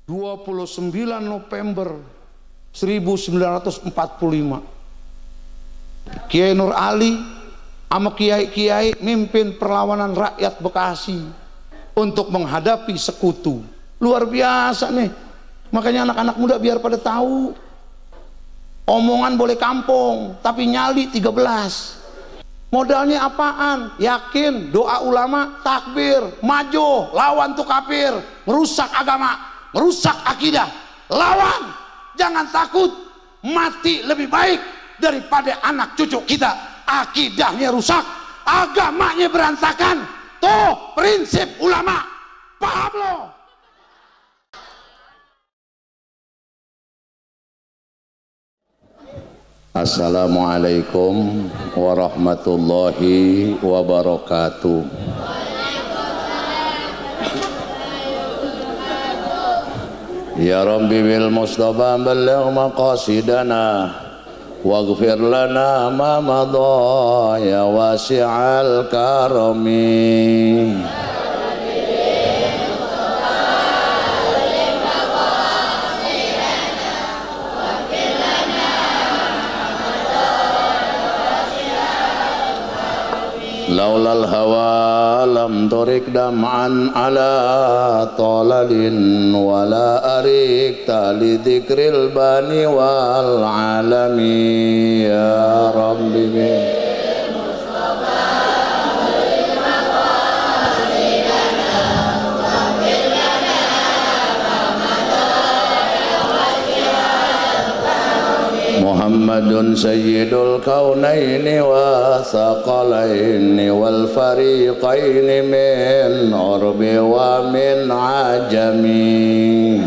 29 November 1945, Kiai Nur Ali sama kiai-kiai mimpin perlawanan rakyat Bekasi untuk menghadapi sekutu. Luar biasa nih. Makanya anak-anak muda biar pada tahu, omongan boleh kampung tapi nyali 13. Modalnya apaan? Yakin, doa ulama, takbir, maju, lawan tuh kafir, merusak agama, merusak akidah. Lawan, jangan takut, mati lebih baik daripada anak cucu kita akidahnya rusak, agamanya berantakan. Tuh prinsip ulama, paham lo? Assalamualaikum warahmatullahi wabarakatuh. Ya Rabbi bil Mustafa balligh maqasidana waghfir lana ma madha ya wasi'al karami. Laulal hawa lam turik dam'an ala talalin wala arik tali dzikril bani wal alami. Ya Rabbi Muhammadun sayyidul kaunaini wa thaqalaini wal fariqaini min urbi wa min ajami.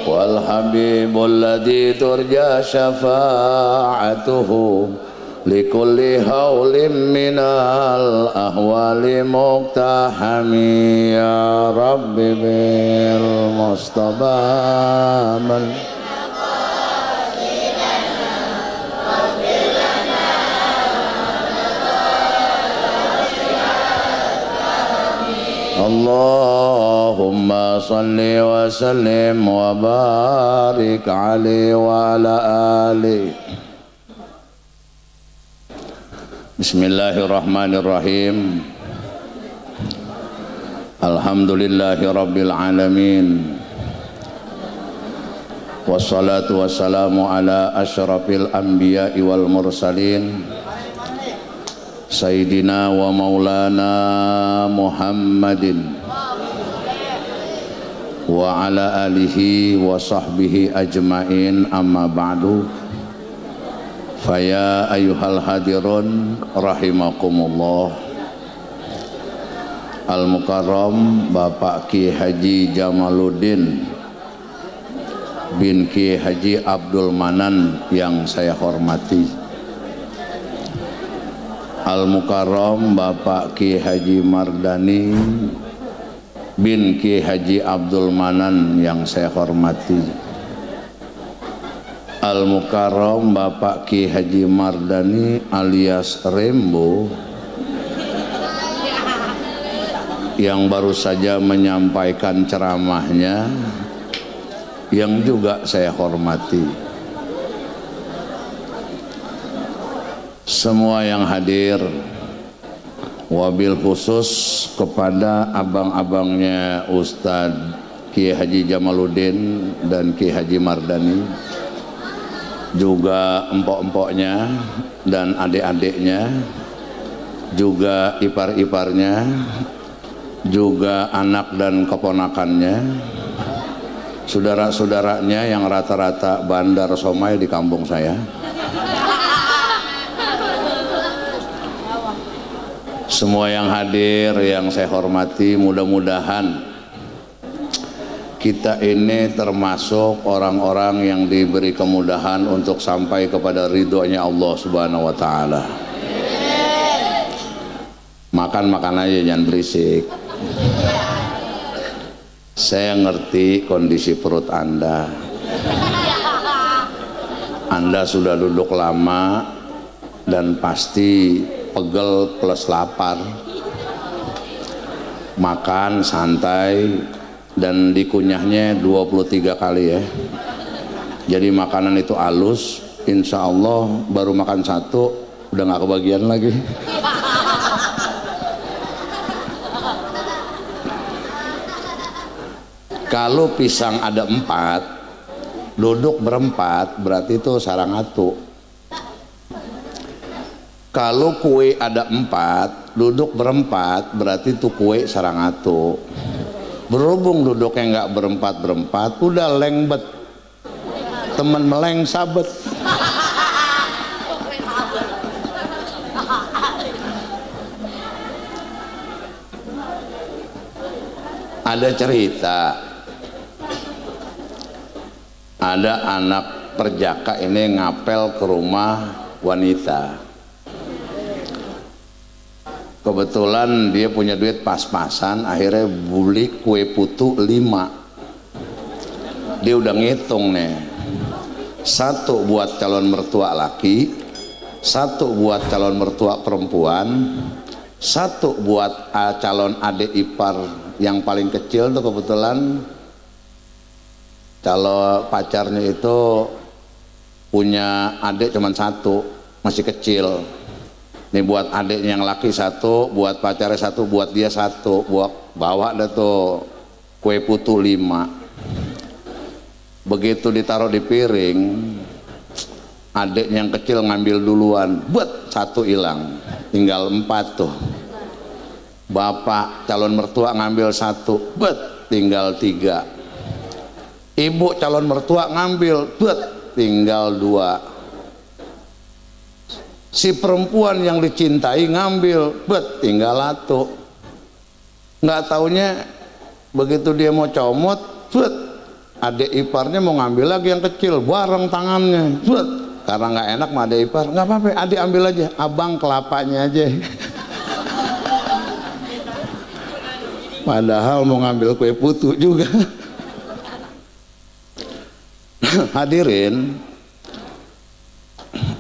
Wal habibul ladzi turja syafa'atuhu likulli haulin minal ahwali muqtahami. Ya Rabbi bil Mustafa Allahumma salli wa sallim wa barik alaihi wa ala alihi. Bismillahirrahmanirrahim. Alhamdulillahi rabbil alamin. Wassalatu wassalamu ala asyrafil anbiya'i wal mursalin Sayyidina wa maulana Muhammadin wa ala alihi wa sahbihi ajmain, amma ba'du. Faya ayyuhal hadirun rahimakumullah. Al-Mukarram Bapak Ki Haji Jamaluddin bin Ki Haji Abdul Manan yang saya hormati. Al-Mukarram Bapak Ki Haji Mardani bin Ki Haji Abdul Manan yang saya hormati. Al-Mukarram Bapak Ki Haji Mardani alias Rembo yang baru saja menyampaikan ceramahnya, yang juga saya hormati. Semua yang hadir, wabil khusus kepada abang-abangnya Ustadz Ki Haji Jamaluddin dan Ki Haji Mardani, juga empok-empoknya dan adik-adiknya, juga ipar-iparnya, juga anak dan keponakannya, saudara-saudaranya yang rata-rata bandar somai di kampung saya. Semua yang hadir yang saya hormati, mudah-mudahan kita ini termasuk orang-orang yang diberi kemudahan untuk sampai kepada ridhonya Allah Subhanahu wa Ta'ala. Makan aja, jangan berisik. Saya ngerti kondisi perut Anda. Anda sudah duduk lama dan pasti pegel plus lapar. Makan santai dan dikunyahnya 23 kali ya. Jadi makanan itu halus, insya Allah baru makan satu udah nggak kebagian lagi. Kalau pisang ada 4, duduk berempat, berarti itu sarang atu. Kalau kue ada 4, duduk berempat, berarti itu kue sarang atu. Berhubung duduknya nggak berempat, udah lengbet, temen meleng sabet. Ada cerita, ada anak perjaka ini ngapel ke rumah wanita. Kebetulan dia punya duit pas-pasan, akhirnya beli kue putu 5. Dia udah ngitung nih, 1 buat calon mertua laki, 1 buat calon mertua perempuan, 1 buat calon adik ipar yang paling kecil tuh. Kebetulan kalau pacarnya itu punya adik cuma 1, masih kecil. Nih buat adiknya yang laki 1, buat pacarnya 1, buat dia 1, buat bawa dah tuh kue putu 5. Begitu ditaruh di piring, adiknya yang kecil ngambil duluan, buat 1 hilang, tinggal 4 tuh. Bapak calon mertua ngambil 1, buat tinggal 3. Ibu calon mertua ngambil, buat tinggal 2. Si perempuan yang dicintai ngambil, bet tinggal 1. Nggak taunya begitu dia mau comot, bet adik iparnya mau ngambil lagi yang kecil, bareng tangannya, bet. Karena nggak enak sama adik ipar, nggak apa-apa, adik ambil aja, abang kelapanya aja. Padahal mau ngambil kue putu juga. Hadirin,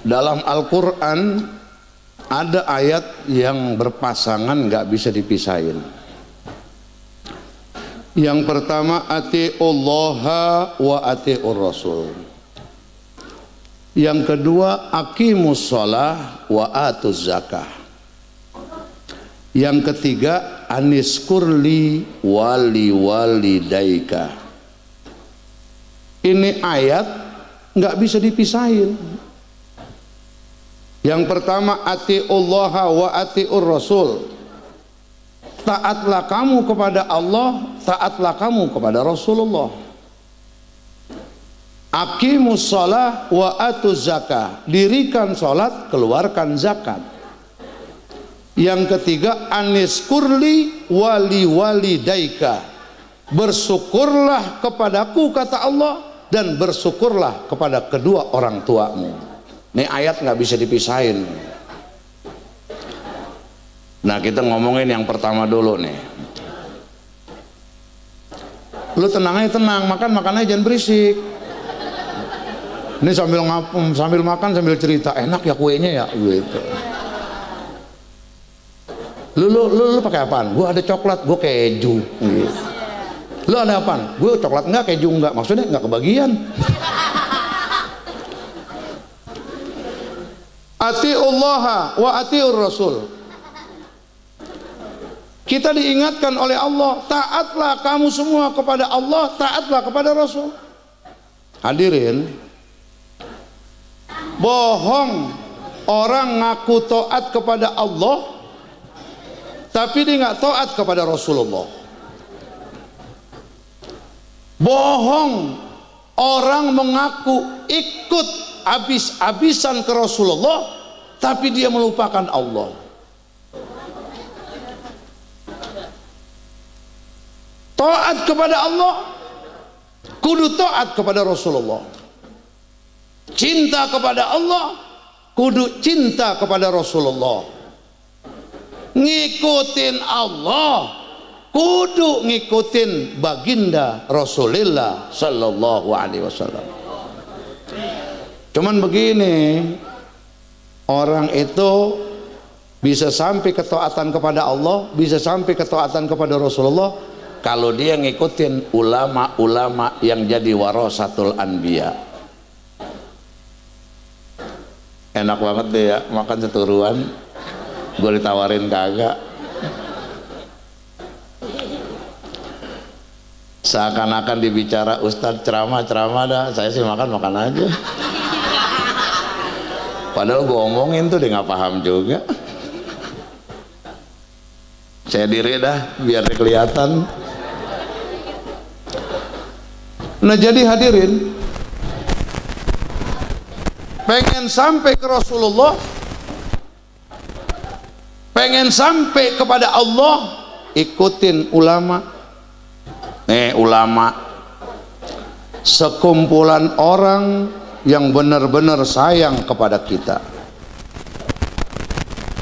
dalam Al-Quran ada ayat yang berpasangan nggak bisa dipisahin. Yang pertama, atiullaha wa atiur rasul. Yang kedua, aqimus shalah wa atuz zakah. Yang ketiga, aniskurli wali walidaika. Ini ayat nggak bisa dipisahin. Yang pertama, atiullaha wa atiur rasul. Taatlah kamu kepada Allah, taatlah kamu kepada Rasulullah. Aqimus shalah wa atuz zakah. Dirikan salat, keluarkan zakat. Yang ketiga, aniskurli wali walidaika. Bersyukurlah kepadaku, kata Allah, dan bersyukurlah kepada kedua orang tuamu. Ini ayat nggak bisa dipisahin. Nah, kita ngomongin yang pertama dulu nih. Lu tenang aja, tenang, makan aja, jangan berisik. Ini sambil makan sambil cerita, enak ya kuenya ya, gitu. Lu pakai apaan? Gua ada coklat, gua keju. Gitu. Lu ada apaan? Gua coklat enggak, keju enggak. Maksudnya enggak kebagian. Atiullaha wa atiur rasul. Kita diingatkan oleh Allah, taatlah kamu semua kepada Allah, taatlah kepada Rasul. Hadirin, bohong orang ngaku taat kepada Allah tapi dia nggak taat kepada Rasulullah. Bohong orang mengaku ikut habis-habisan ke Rasulullah tapi dia melupakan Allah. Taat kepada Allah kudu taat kepada Rasulullah. Cinta kepada Allah kudu cinta kepada Rasulullah. Ngikutin Allah kudu ngikutin baginda Rasulullah sallallahu alaihi wasallam. Cuman begini, orang itu bisa sampai ketaatan kepada Allah, bisa sampai ketaatan kepada Rasulullah kalau dia ngikutin ulama-ulama yang jadi warasatul anbiya. Enak banget deh ya makan seturuan, gue ditawarin kagak. Seakan-akan dibicara ustadz ceramah dah, saya sih makan aja. Padahal gue omongin tuh dia nggak paham juga. Saya diri dah biar kelihatan. Nah jadi hadirin, pengen sampai ke Rasulullah, pengen sampai kepada Allah, ikutin ulama. Ulama sekumpulan orang yang benar-benar sayang kepada kita.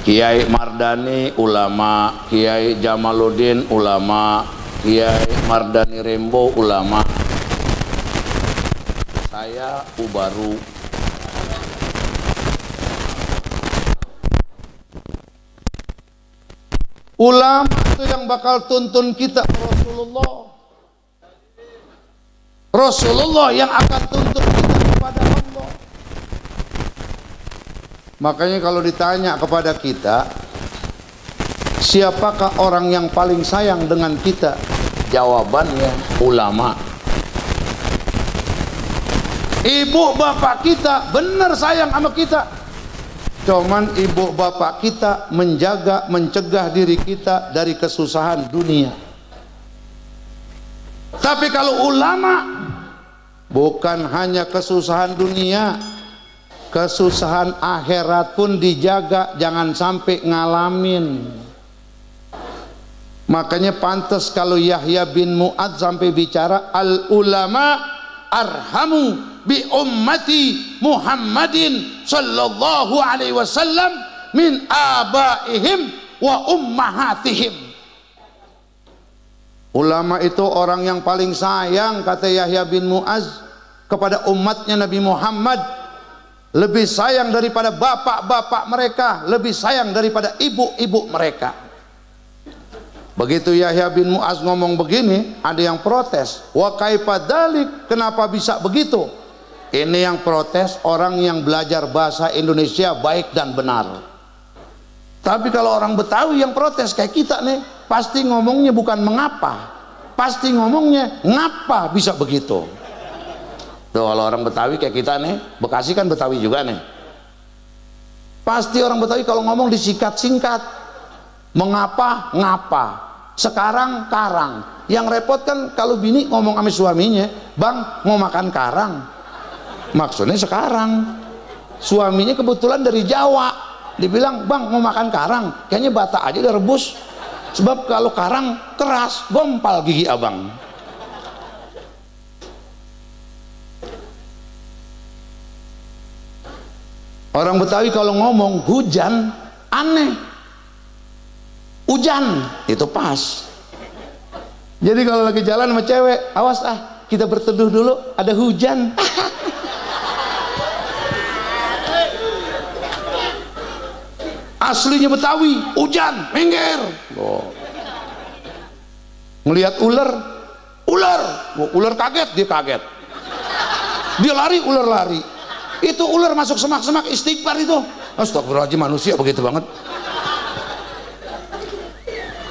Kiai Mardani ulama, Kiai Jamaluddin ulama, Kiai Mardani Rembo ulama. Saya Ubaru. Ulama itu yang bakal tuntun kita ke Rasulullah. Rasulullah yang akan tuntun kita kepada Allah. Makanya kalau ditanya kepada kita, siapakah orang yang paling sayang dengan kita? Jawabannya ulama. Ibu bapak kita benar sayang sama kita, cuman ibu bapak kita menjaga, mencegah diri kita dari kesusahan dunia. Tapi kalau ulama, bukan hanya kesusahan dunia, kesusahan akhirat pun dijaga, jangan sampai ngalamin. Makanya pantas kalau Yahya bin Mu'adz sampai bicara, al ulama arhamu bi ummati Muhammadin sallallahu alaihi wasallam min abaihim wa ummahatihim. Ulama itu orang yang paling sayang, kata Yahya bin Mu'adz, kepada umatnya Nabi Muhammad. Lebih sayang daripada bapak-bapak mereka, lebih sayang daripada ibu-ibu mereka. Begitu Yahya bin Mu'adz ngomong begini, ada yang protes. Wa kaifa dzalik, kenapa bisa begitu? Ini yang protes orang yang belajar bahasa Indonesia baik dan benar. Tapi kalau orang Betawi yang protes kayak kita nih, pasti ngomongnya bukan mengapa, pasti ngomongnya ngapa bisa begitu. Tuh kalau orang Betawi kayak kita nih, Bekasi kan Betawi juga nih, pasti orang Betawi kalau ngomong disingkat-singkat. Mengapa, ngapa, sekarang, karang. Yang repot kan kalau bini ngomong sama suaminya, bang mau makan karang, maksudnya sekarang. Suaminya kebetulan dari Jawa, dibilang bang mau makan karang, kayaknya bata aja udah rebus, sebab kalau karang keras gompal gigi abang. Orang Betawi kalau ngomong hujan aneh, hujan itu pas. Jadi kalau lagi jalan sama cewek, awas kita berteduh dulu, ada hujan. Aslinya Betawi, hujan, minggir. Ngelihat ular kaget, dia kaget. Dia lari, ular lari. Itu ular masuk semak-semak, istighfar itu. Astagfirullahaladzim, manusia begitu banget.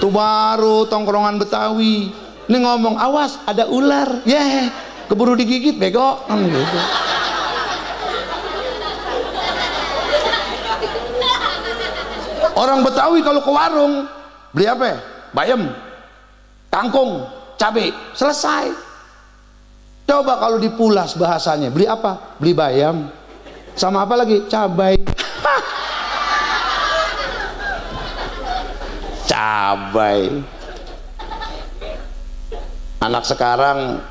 Itu baru tongkrongan Betawi. Ini ngomong, awas ada ular. Keburu digigit, bego. Gitu. Orang Betawi kalau ke warung beli apa? Bayam, kangkung, cabai, selesai. Coba kalau dipulas bahasanya, beli apa? Beli bayam, sama apa lagi? Cabai. Cabai. Anak sekarang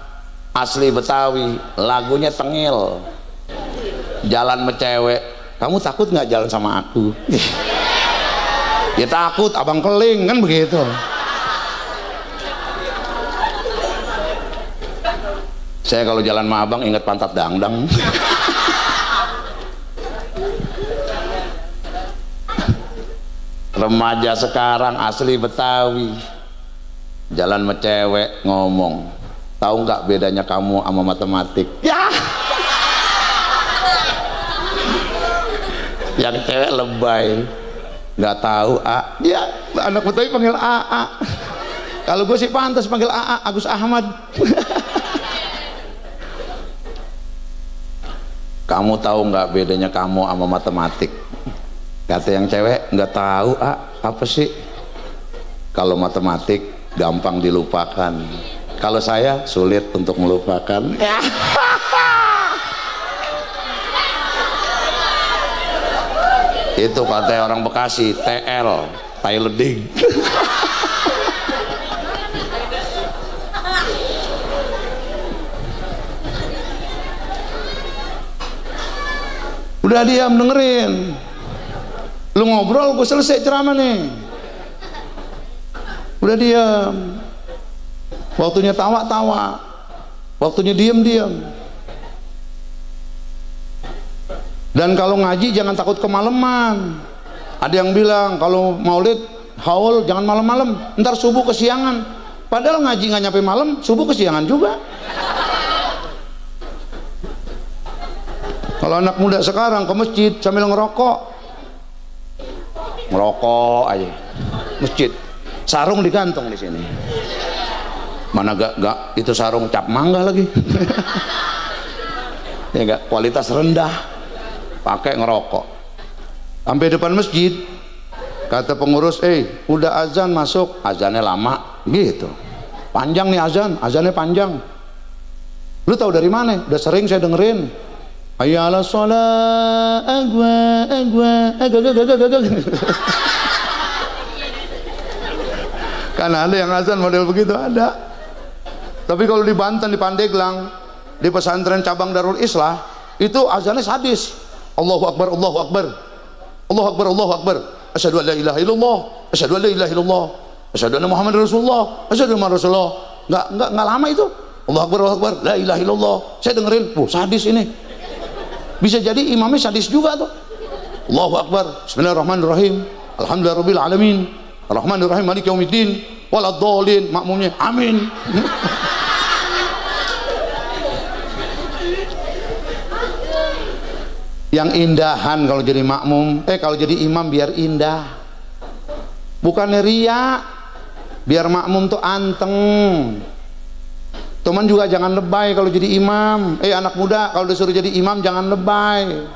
asli Betawi, lagunya tengil. Jalan sama cewek, kamu takut nggak jalan sama aku? Ya takut, abang keling, kan begitu. Saya kalau jalan sama abang ingat pantat dangdang. Remaja sekarang asli Betawi, jalan sama cewek ngomong, tahu nggak bedanya kamu sama matematik? Ya. Yang cewek lebay, nggak tahu A. Ya, anak Betawi panggil AA. Kalau gue sih pantas panggil AA, Agus Ahmad. Kamu tahu nggak bedanya kamu sama matematik? Kata yang cewek, nggak tahu A. Apa sih? Kalau matematik gampang dilupakan, kalau saya sulit untuk melupakan. Itu kata orang Bekasi, TL, tai leding. Udah diam dengerin, lu ngobrol gue selesai ceramah nih. Udah diam, waktunya tawa-tawa, waktunya diam-diam. Dan kalau ngaji jangan takut kemalaman. Ada yang bilang kalau maulid haul jangan malam-malam, ntar subuh kesiangan. Padahal ngaji nggak nyampe malam, subuh kesiangan juga. Kalau anak muda sekarang ke masjid sambil ngerokok aja, masjid, sarung digantung di sini. Mana gak itu sarung cap mangga lagi. Ya enggak, kualitas rendah, pakai ngerokok. Sampai depan masjid, kata pengurus, udah azan masuk, azannya lama, gitu. Panjang nih azannya panjang. Lu tahu dari mana? Udah sering saya dengerin. Hayya 'alas shalah, agwa. Karena ada yang azan model begitu, ada. Tapi kalau di Banten, di Pandeglang, di pesantren cabang Darul Islah, itu azannya sadis. Allahu Akbar, Allahu Akbar, Allahu Akbar, Allahu Akbar. Asyhadu an la ilaha illallah, asyhadu an la ilaha illallah, asyhadu anna Muhammadar Rasulullah, asyhadu anna Rasulullah. Enggak lama itu. Allahu Akbar, Allahu Akbar, la ilaha illallah. Saya dengerin, sadis ini. Bisa jadi imamnya sadis juga tuh. Allahu Akbar, bismillahirrahmanirrahim, alhamdulillahirabbil alamin, arrahmanirrahim, maliki yaumiddin, waladdallin, makmumnya amin. Yang indahan kalau jadi makmum, kalau jadi imam biar indah, bukannya ria, biar makmum tuh anteng. Teman juga jangan lebay kalau jadi imam. Anak muda kalau disuruh jadi imam jangan lebay.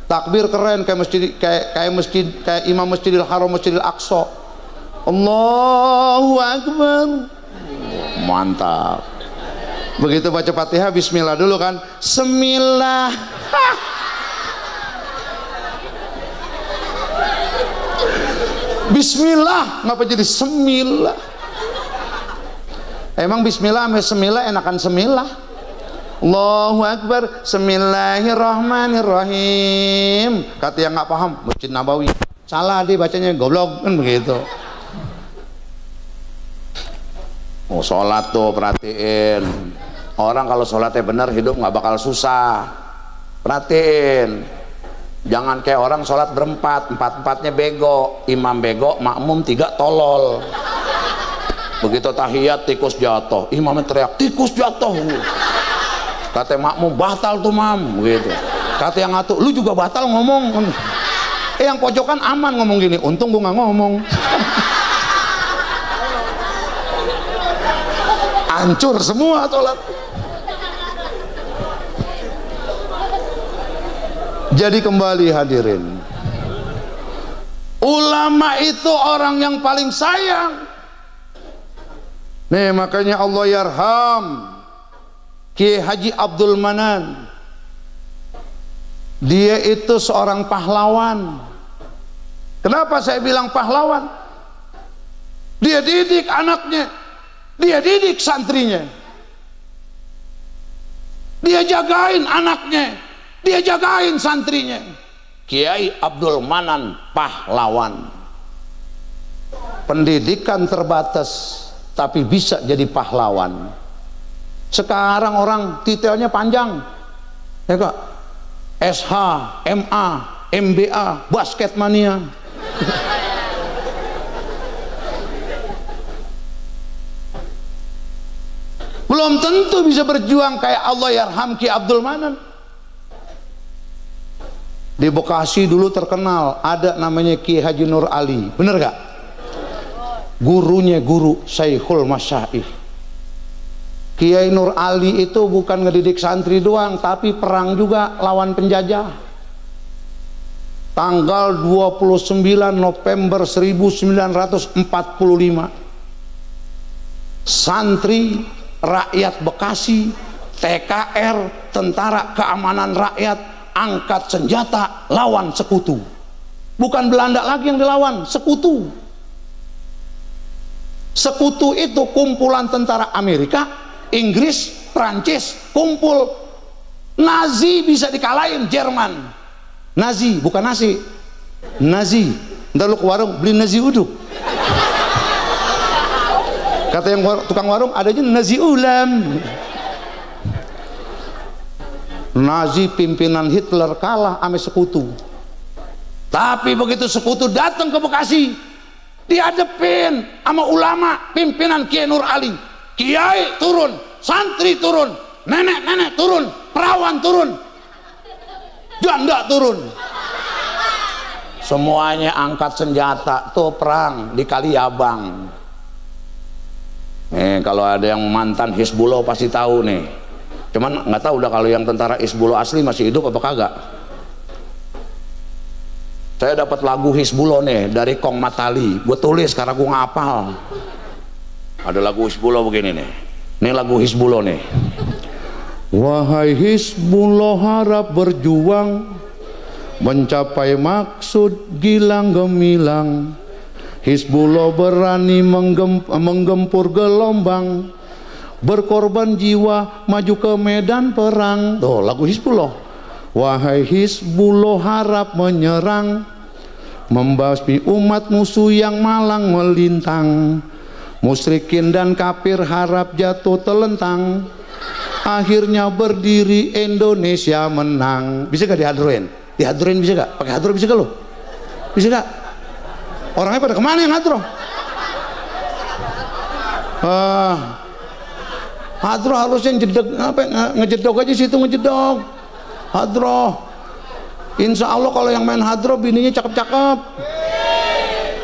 Takbir keren kayak imam Masjidil Haram, Masjidil Aqsa. Allahu Akbar. Mantap. Begitu baca Fatihah bismillah dulu kan. Semillah. Bismillah, ngapa jadi semillah? Emang bismillah sama semillah enakan semillah. Allahu Akbar, Bismillahirrahmanirrahim. Kata yang nggak paham, Masjid Nabawi. Salah dia bacanya, goblok kan begitu. Oh, sholat tuh perhatiin. Orang kalau sholatnya benar hidup nggak bakal susah. Perhatiin. Jangan kayak orang sholat berempat, empat-empatnya bego, imam bego, makmum 3 tolol. Begitu tahiyat tikus jatuh, imamnya teriak tikus jatuh. Kata makmum batal tuh mam, gitu. Kata yang ngatur, lu juga batal ngomong. Yang pojokan aman ngomong gini, untung gua nggak ngomong. Hancur semua sholat. Jadi kembali hadirin, ulama itu orang yang paling sayang. Nih makanya Allah yarham Kiai Haji Abdul Manan. Dia itu seorang pahlawan. Kenapa saya bilang pahlawan? Dia didik anaknya, dia didik santrinya, dia jagain anaknya, dia jagain santrinya. Kiai Abdul Manan pahlawan. Pendidikan terbatas tapi bisa jadi pahlawan. Sekarang orang titelnya panjang, ya kak, SH, MA, MBA, basket mania. Belum tentu bisa berjuang kayak Allah yarham Ki Abdul Manan. Di Bekasi dulu terkenal ada namanya Ki Haji Nur Ali, bener gak? Gurunya guru Syekhul Masyaikh. Kiai Nur Ali itu bukan ngedidik santri doang, tapi perang juga lawan penjajah. Tanggal 29 November 1945, santri rakyat Bekasi, TKR, Tentara Keamanan Rakyat, angkat senjata lawan sekutu. Bukan Belanda lagi yang dilawan, sekutu. Sekutu itu kumpulan tentara Amerika, Inggris, Prancis, kumpul. Nazi bisa dikalahin Jerman. Nazi, bukan nasi. Nazi. Ntar lu ke warung beli nasi uduk. Kata yang tukang warung, adanya nasi ulam. Nazi pimpinan Hitler kalah sama sekutu. Tapi begitu sekutu datang ke Bekasi, dihadapin sama ulama pimpinan Kiai Nur Ali. Kiai turun, santri turun, nenek-nenek turun, perawan turun, janda turun. Semuanya angkat senjata, tuh perang di Kaliabang. Nih kalau ada yang mantan Hizbullah pasti tahu nih. Cuman nggak tahu udah kalau yang tentara Hizbullah asli masih hidup apa kagak. Saya dapat lagu Hizbullah nih dari Kong Matali, gue tulis karena gue ngapal. Ada lagu Hizbullah begini nih. Ini lagu Hizbullah nih. Wahai Hizbullah harap berjuang mencapai maksud gilang gemilang. Hizbullah berani menggempur gelombang, berkorban jiwa maju ke medan perang. Tuh lagu Hizbullah. Wahai Hizbullah harap menyerang, membasmi umat musuh yang malang melintang. Musyrikin dan kafir harap jatuh telentang. Akhirnya berdiri Indonesia menang. Bisa gak dihadroin? Dihadroin bisa gak? Pakai hadro bisa gak lo? Bisa gak? Orangnya pada kemana yang hadro? Hadro harusnya ngejedok, ngejedok aja situ, ngejedok hadro. Insya Allah kalau yang main hadro bininya cakep-cakep.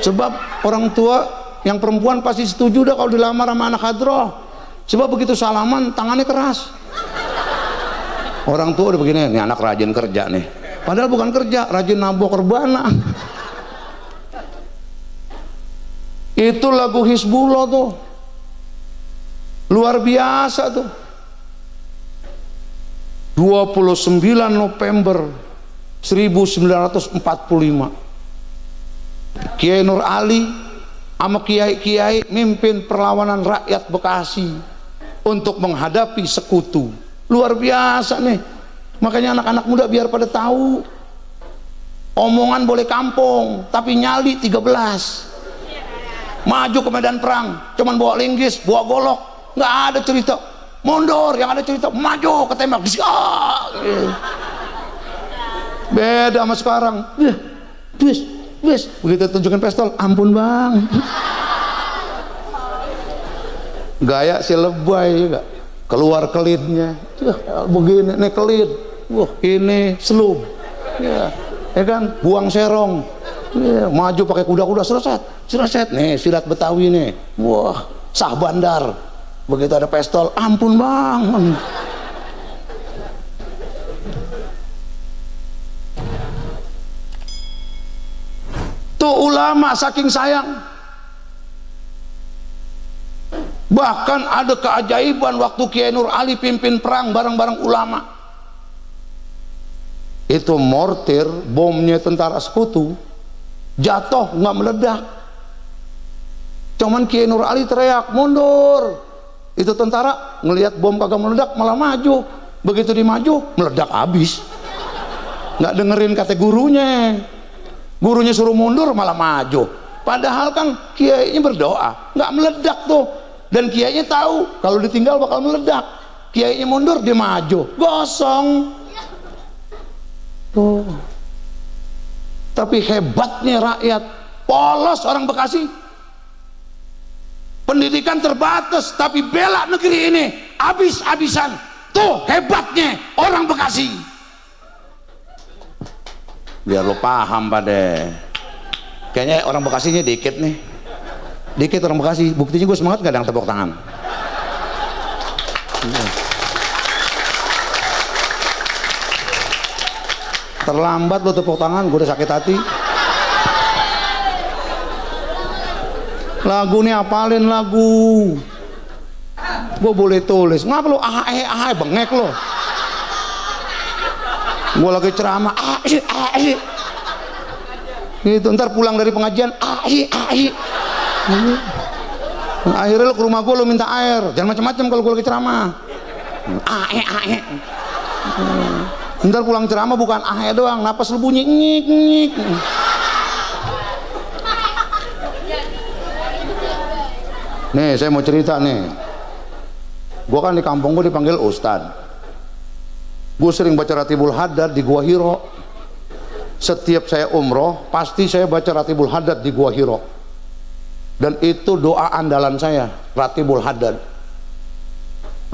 Sebab orang tua yang perempuan pasti setuju dah kalau dilamar sama anak hadro. Sebab begitu salaman tangannya keras. Orang tua udah begini, nih anak rajin kerja nih. Padahal bukan kerja, rajin nabok rebana. Itu lagu Hizbullah tuh. Luar biasa tuh. 29 November 1945, Kiai Nur Ali sama kiai-kiai mimpin perlawanan rakyat Bekasi untuk menghadapi sekutu. Luar biasa nih. Makanya anak-anak muda biar pada tahu, omongan boleh kampung tapi nyali 13. Maju ke medan perang cuman bawa linggis, bawa golok, nggak ada cerita mundur, yang ada cerita maju ketembak. Beda sama sekarang. Begitu tunjukin pistol, ampun bang. Gaya si lebay juga. Keluar kelitnya, begini, nih kelit, ini selub, ya kan, buang serong, ya, maju pakai kuda-kuda, seraset, nih silat Betawi nih, wah, sah bandar. Begitu ada pistol, ampun bang. Tuh ulama saking sayang. Bahkan ada keajaiban waktu Kiai Nur Ali pimpin perang bareng-bareng ulama. Itu mortir, bomnya tentara sekutu jatuh nggak meledak. Cuman Kiai Nur Ali teriak mundur. Itu tentara ngelihat bom kagak meledak malah maju. Begitu dimaju meledak habis. Nggak dengerin kata gurunya. Gurunya suruh mundur malah maju. Padahal kan kiainya berdoa nggak meledak tuh. Dan kiainya tahu kalau ditinggal bakal meledak. Kiainya mundur dia maju, gosong. Tuh. Tapi hebatnya rakyat, polos orang Bekasi. Pendidikan terbatas tapi bela negeri ini. habis-habisan. Tuh hebatnya orang Bekasi. Biar lo paham pada. Kayaknya orang Bekasinya dikit nih. Dikit orang Bekasi. Buktinya gue semangat gak ada yang tepuk tangan. Terlambat lo tepuk tangan, gue udah sakit hati. Lagu nih apalin lagu. Gue boleh tulis. Ngapa lo bengek lo. Gue lagi ceramah gitu, ntar pulang dari pengajian akhirnya lo ke rumah gue lo minta air. Jangan macam-macam kalau gue lagi ceramah. Ntar pulang ceramah bukan doang, napas lu bunyi ngik. Nih saya mau cerita nih. Gue kan di kampung gue dipanggil Ustad. Gue sering baca Ratibul Haddad di Gua Hiro. Setiap saya umroh pasti saya baca Ratibul Haddad di Gua Hiro. Dan itu doa andalan saya, Ratibul Haddad.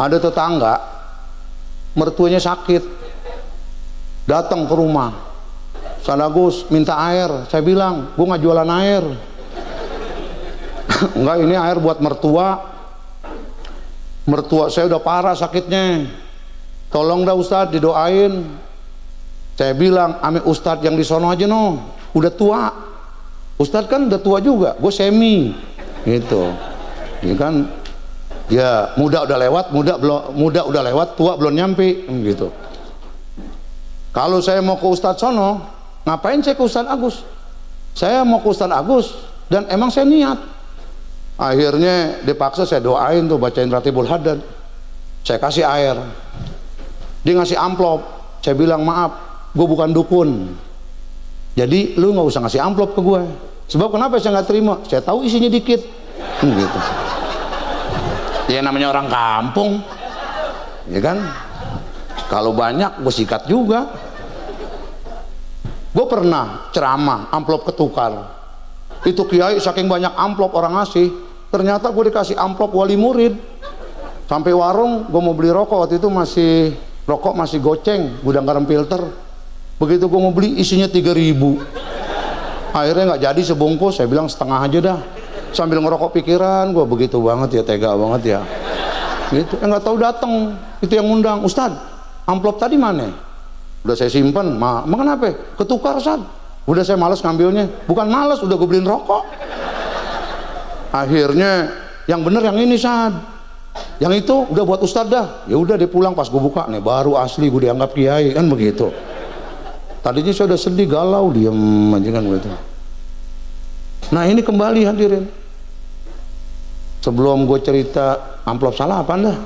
Ada tetangga mertuanya sakit, datang ke rumah. Sanagus minta air. Saya bilang, gue nggak jualan air. Enggak, ini air buat mertua. Mertua saya udah parah sakitnya. Tolong dah Ustadz didoain. Saya bilang, ame Ustadz yang di sono aja no, udah tua. Ustadz kan udah tua juga, gue semi. Gitu. Ini kan, ya muda udah lewat, muda udah lewat, tua belum nyampe. Gitu. Kalau saya mau ke Ustadz sono, ngapain saya ke Ustadz Agus? Saya mau ke Ustadz Agus dan emang saya niat. Akhirnya dipaksa saya doain tuh, bacain Ratibul Haddad. Saya kasih air. Dia ngasih amplop. Saya bilang maaf, gue bukan dukun. Jadi lu nggak usah ngasih amplop ke gue. Sebab kenapa saya nggak terima? Saya tahu isinya dikit. Gitu. Ya namanya orang kampung, ya kan? Kalau banyak gue sikat juga. Gue pernah ceramah, amplop ketukar. Itu kiai saking banyak amplop orang ngasih, ternyata gue dikasih amplop wali murid. Sampai warung gue mau beli rokok, waktu itu rokok masih goceng, gudang garam filter. Begitu gue mau beli isinya 3.000. Akhirnya nggak jadi sebungkus, saya bilang setengah aja dah. Sambil ngerokok pikiran gue, begitu banget ya, tega banget ya. Gitu, nggak tahu datang itu yang ngundang, Ustadz, amplop tadi mana? Udah saya simpen, emang kenapa? Ketukar Ustadz. Udah saya males ngambilnya. Bukan males, udah gue beliin rokok. Akhirnya yang bener yang ini Ustadz. Yang itu udah buat Ustadz dah. Ya udah dia pulang, pas gue buka nih baru asli gue dianggap kiai kan begitu. Tadinya saya udah sedih, galau, diem aja kan begitu. Nah ini kembali hadirin. Sebelum gue cerita amplop salah apa anda?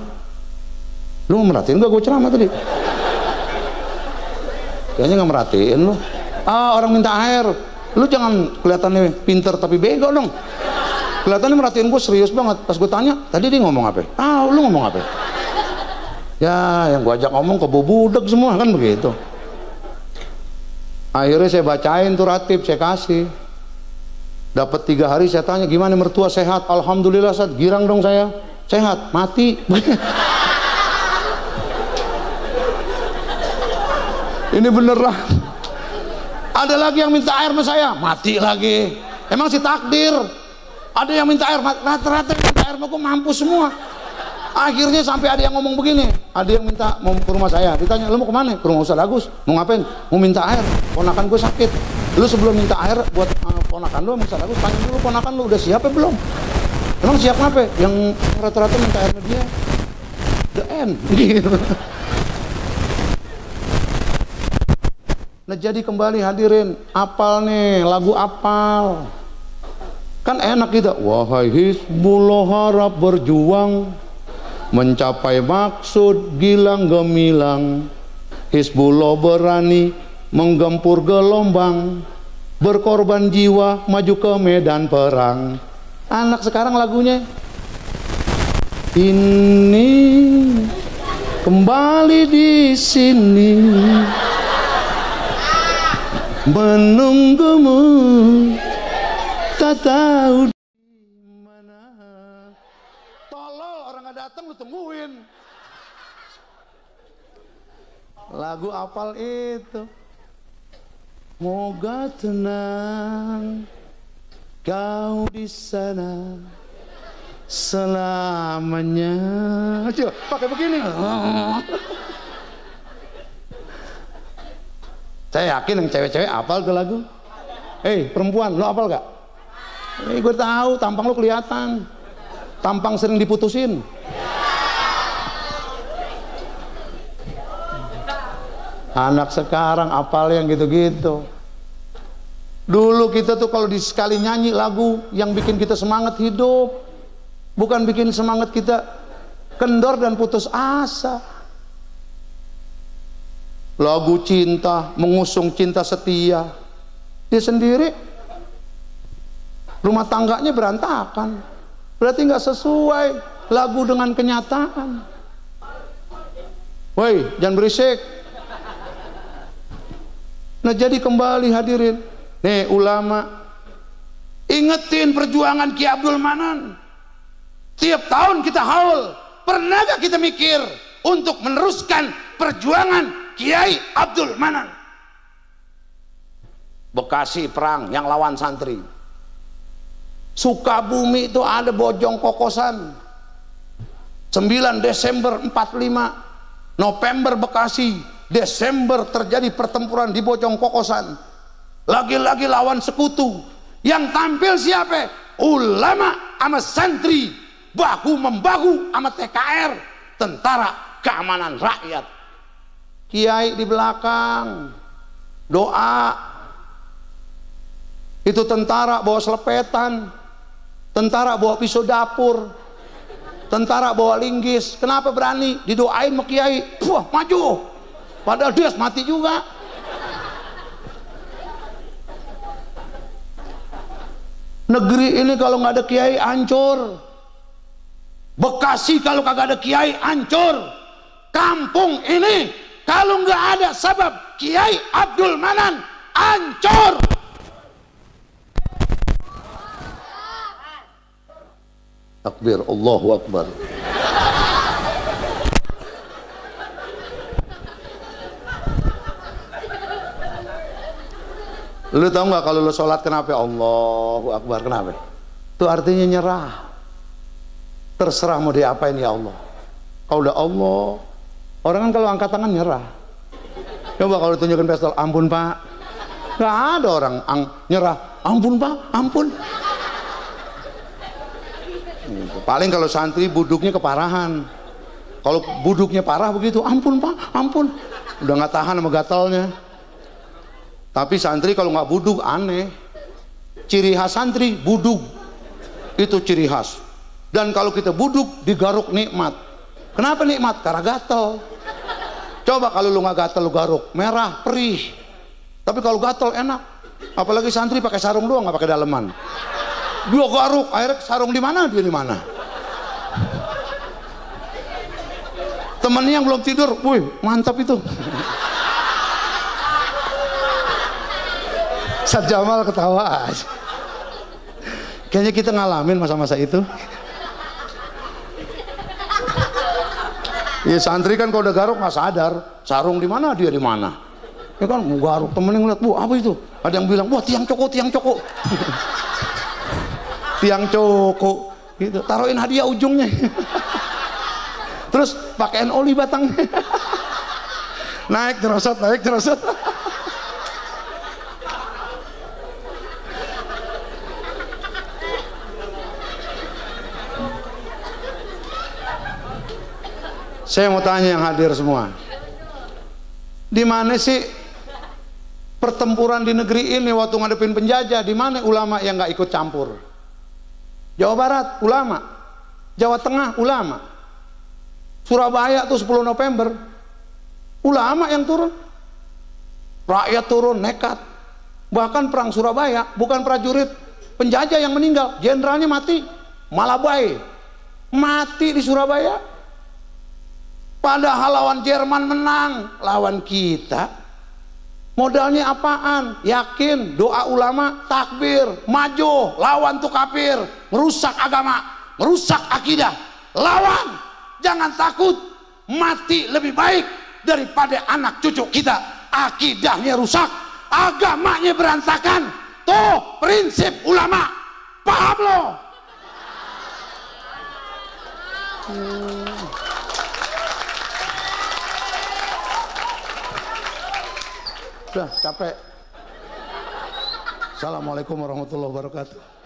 Lu merhatiin gak gue ceramah tadi? Kayaknya nggak merhatiin lu. Orang minta air, lu jangan kelihatannya pinter tapi bego dong. Kelihatannya merhatiin gue serius banget. Pas gue tanya, tadi dia ngomong apa? Lu ngomong apa? Ya, yang gue ajak ngomong kebobudek semua kan begitu. Akhirnya saya bacain tuh ratib, saya kasih. Dapat 3 hari saya tanya, gimana mertua sehat? Alhamdulillah Ustadz, girang dong saya. Sehat, mati. Ini beneran. Ada lagi yang minta air sama saya, mati lagi. Emang sih takdir. Ada yang minta air, rata-rata yang minta air sama gue mampus semua. Akhirnya sampai ada yang ngomong begini, ada yang minta mau ke rumah saya, ditanya, lu mau kemana? Ke rumah Ustadz Agus. Mau ngapain? Mau minta air, ponakan gue sakit. Lu sebelum minta air buat ponakan lu sama Ustadz Agus, tanya dulu ponakan lu udah siap ya belum? Emang siap ngapa? Yang rata-rata minta air sama dia the end gitu. Nah jadi kembali hadirin, apal nih, lagu apal kan enak kita. Wahai Hizbullah harap berjuang mencapai maksud gilang gemilang. Hizbullah berani menggempur gelombang, berkorban jiwa maju ke medan perang. Anak sekarang lagunya ini kembali di sini menunggumu, tak tahu di mana. Tolol, orang nggak datang lu tungguin. Lagu apal itu. Moga tenang kau di sana selamanya. Coba pakai begini. Saya yakin yang cewek-cewek apal tuh lagu. Perempuan, lo apal gak? Gue tahu, tampang lo kelihatan. Tampang sering diputusin. Anak sekarang apal yang gitu-gitu. Dulu kita tuh kalau sekali nyanyi lagu yang bikin kita semangat hidup, bukan bikin semangat kita kendor dan putus asa. Lagu cinta, mengusung cinta setia, dia sendiri rumah tangganya berantakan, berarti nggak sesuai lagu dengan kenyataan. Woi, jangan berisik. Nah, jadi kembali hadirin, nih ulama ingetin perjuangan Ki Abdul Manan. Tiap tahun kita haul, pernah gak kita mikir untuk meneruskan perjuangan Kiai Abdul Manan? Bekasi perang yang lawan santri, Sukabumi itu ada Bojong Kokosan, 9 Desember 45, November Bekasi, Desember terjadi pertempuran di Bojong Kokosan, lagi-lagi lawan sekutu. Yang tampil siapa? Ulama sama santri, bahu membahu sama TKR, Tentara Keamanan Rakyat. Kiai di belakang doa. Itu tentara bawa selepetan, tentara bawa pisau dapur, tentara bawa linggis. Kenapa berani? Didoain sama kiai, wah maju, padahal dia mati juga. Negeri ini kalau nggak ada kiai hancur. Bekasi kalau kagak ada kiai hancur. Kampung ini kalau nggak ada sebab Kiai Abdul Manan hancur. Takbir, Allahu Akbar. Lu tahu nggak kalau lu sholat kenapa? Allahu Akbar, kenapa? Itu artinya nyerah. Terserah mau diapain ya Allah. Kalau udah Allah, orang kan kalau angkat tangan nyerah. Coba kalau ditunjukin pistol, ampun Pak. Nggak ada orang nyerah, ampun Pak, ampun. Paling kalau santri buduknya keparahan. Kalau buduknya parah begitu, ampun Pak, ampun. Udah nggak tahan sama gatalnya. Tapi santri kalau nggak buduk aneh. Ciri khas santri buduk, itu ciri khas. Dan kalau kita buduk digaruk nikmat. Kenapa nikmat? Karena gatal. Coba kalau lu nggak gatal lu garuk, merah perih. Tapi kalau gatal enak. Apalagi santri pakai sarung doang, nggak pakai daleman. Dia garuk, akhirnya sarung di mana? Dia di mana? Temennya yang belum tidur, wih mantap itu. Ustaz Jamal ketawa. Kayaknya kita ngalamin masa-masa itu. Ya santri kan kalau udah garuk nggak sadar, sarung di mana dia di mana. Ya kan mau garuk, temennya ngeliat, bu apa itu? Ada yang bilang, wah tiang coko, tiang coko. Tiang coko, gitu. Taruhin hadiah ujungnya. Terus pakaian oli batangnya. Naik terosot, naik terosot. Saya mau tanya yang hadir semua, di mana sih pertempuran di negeri ini waktu ngadepin penjajah? Di mana ulama yang nggak ikut campur? Jawa Barat ulama, Jawa Tengah ulama, Surabaya tuh 10 November ulama yang turun, rakyat turun nekat. Bahkan perang Surabaya bukan prajurit penjajah yang meninggal, jenderalnya mati, Malabai mati di Surabaya. Padahal lawan Jerman menang, lawan kita modalnya apaan? Yakin, doa ulama, takbir, maju, lawan tuh kafir, merusak agama, merusak akidah, lawan, jangan takut, mati lebih baik daripada anak cucu kita akidahnya rusak, agamanya berantakan. Tuh prinsip ulama, paham lo? Udah capek. Assalamualaikum warahmatullahi wabarakatuh.